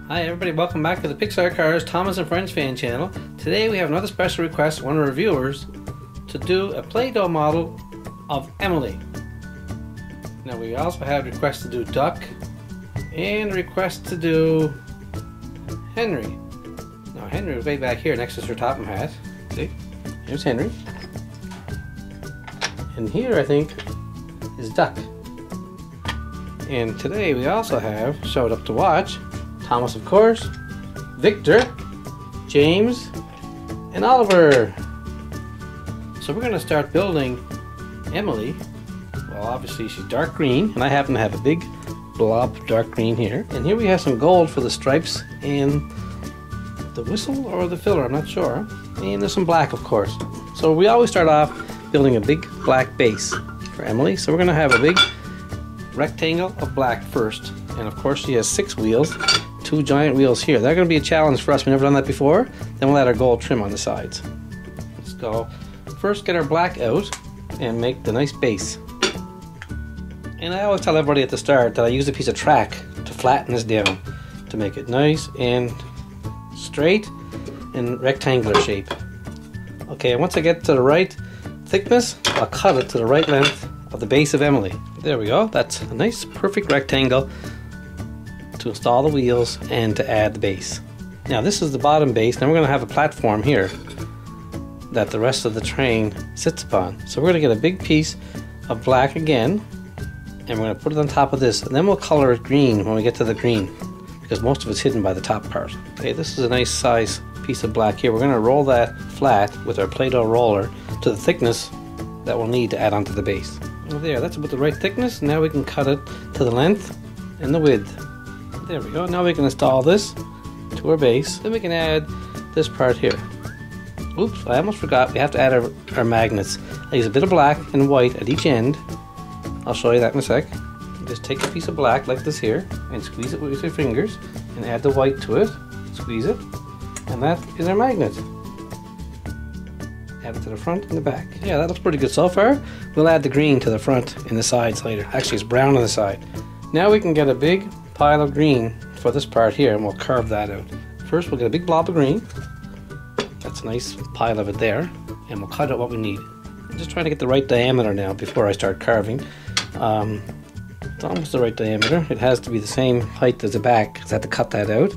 Hi everybody, welcome back to the Pixar Cars Thomas and Friends fan channel. Today we have another special request from one of our viewers to do a Play-Doh model of Emily. Now we also have requests to do Duck and requests to do Henry. Now Henry is way back here next to Sir Topham Hatt. See? Here's Henry. And here I think is Duck. And today we also have showed up to watch Thomas, of course, Victor, James, and Oliver. So we're going to start building Emily. Well, obviously she's dark green, and I happen to have a big blob of dark green here. And here we have some gold for the stripes and the whistle or the filler, I'm not sure. And there's some black, of course. So we always start off building a big black base for Emily. So we're going to have a big rectangle of black first. And of course she has 6 wheels. 2 giant wheels here. They're going to be a challenge for us. We've never done that before. Then we'll add our gold trim on the sides. Let's go. First get our black out and make the nice base. And I always tell everybody at the start that I use a piece of track to flatten this down to make it nice and straight and rectangular shape. Okay, and once I get to the right thickness, I'll cut it to the right length of the base of Emily. There we go. That's a nice perfect rectangle to install the wheels and to add the base. Now this is the bottom base. Now we're going to have a platform here that the rest of the train sits upon. So we're going to get a big piece of black again, and we're going to put it on top of this, and then we'll color it green when we get to the green, because most of it's hidden by the top part. Okay, this is a nice size piece of black here. We're going to roll that flat with our Play-Doh roller to the thickness that we'll need to add onto the base. Well, there, that's about the right thickness. Now we can cut it to the length and the width. There we go. Now we can install this to our base. Then we can add this part here. Oops, I almost forgot. We have to add our magnets. I use a bit of black and white at each end. I'll show you that in a sec. Just take a piece of black like this here and squeeze it with your fingers and add the white to it. Squeeze it. And that is our magnet. Add it to the front and the back. Yeah, that looks pretty good so far. We'll add the green to the front and the sides later. Actually, it's brown on the side. Now we can get a big pile of green for this part here, and we'll carve that out. First we'll get a big blob of green. That's a nice pile of it there, and we'll cut out what we need. I'm just trying to get the right diameter now before I start carving. It's almost the right diameter. It has to be the same height as the back, because I have to cut that out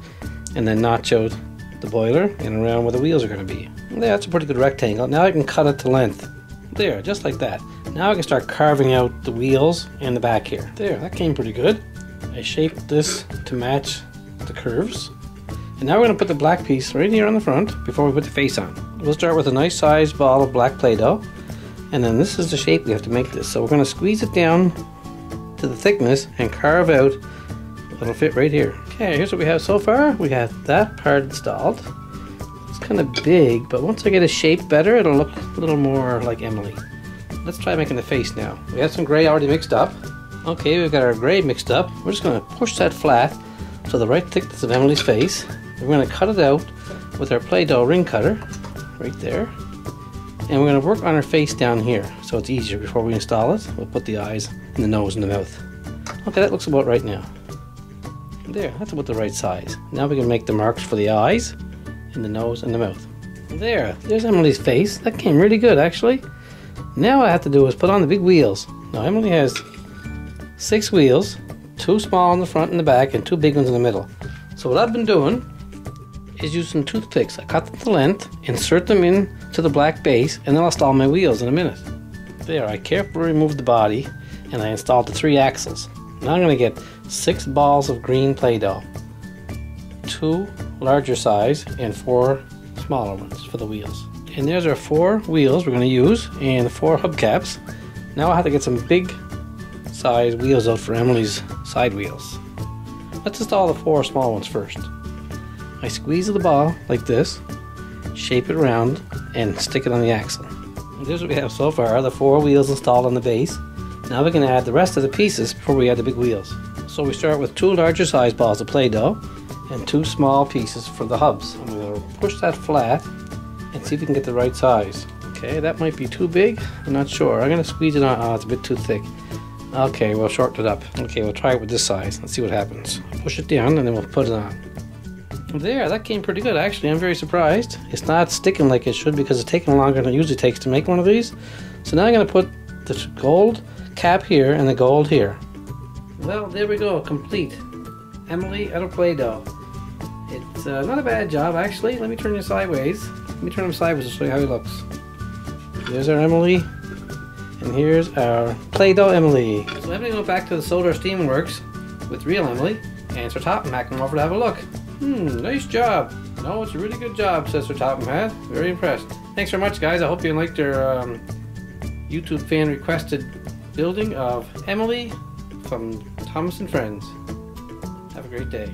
and then notch out the boiler and around where the wheels are going to be. Yeah, that's a pretty good rectangle. Now I can cut it to length. There, just like that. Now I can start carving out the wheels and the back here. There, that came pretty good. I shaped this to match the curves. And now we're going to put the black piece right here on the front before we put the face on. We'll start with a nice sized ball of black Play-Doh. And then this is the shape we have to make this. So we're going to squeeze it down to the thickness and carve out what'll fit right here. Okay, here's what we have so far. We have that part installed. It's kind of big, but once I get a shape better, it'll look a little more like Emily. Let's try making the face now. We have some gray already mixed up. Okay, we've got our gray mixed up. We're just going to push that flat to the right thickness of Emily's face. We're going to cut it out with our Play-Doh ring cutter, right there. And we're going to work on her face down here, so it's easier before we install it. We'll put the eyes and the nose and the mouth. Okay, that looks about right now. There, that's about the right size. Now we can make the marks for the eyes and the nose and the mouth. There's Emily's face. That came really good, actually. Now what I have to do is put on the big wheels. Now Emily has 6 wheels, 2 small in the front and the back, and 2 big ones in the middle. So what I've been doing is using toothpicks. I cut them to length, insert them into the black base, and then I'll install my wheels in a minute. There, I carefully removed the body, and I installed the 3 axles. Now I'm going to get 6 balls of green Play-Doh, 2 larger size, and 4 smaller ones for the wheels. And there's our 4 wheels we're going to use, and 4 hubcaps. Now I have to get some big size wheels out for Emily's side wheels. Let's install the 4 small ones first. I squeeze the ball like this, shape it around, and stick it on the axle. And here's what we have so far, the 4 wheels installed on the base. Now we can add the rest of the pieces before we add the big wheels. So we start with 2 larger size balls of Play-Doh and 2 small pieces for the hubs. And we're going to push that flat and see if we can get the right size. Okay, that might be too big, I'm not sure. I'm going to squeeze it on, oh, it's a bit too thick. Okay, we'll shorten it up. Okay, we'll try it with this size. Let's see what happens. Push it down and then we'll put it on. There, that came pretty good actually. I'm very surprised. It's not sticking like it should because it's taking longer than it usually takes to make one of these. So now I'm going to put the gold cap here and the gold here. Well, there we go, complete. Emily out of Play-Doh. It's not a bad job actually. Let me turn you sideways. Let me turn him sideways to show you how he looks. There's our Emily. And here's our Play-Doh Emily. So let me go back to the Solar Steamworks with real Emily. And Sir Topham Hatt come over to have a look. Nice job. No, it's a really good job, says Sir Topham Hatt. Very impressed. Thanks very much, guys. I hope you liked your YouTube fan requested building of Emily from Thomas and Friends. Have a great day.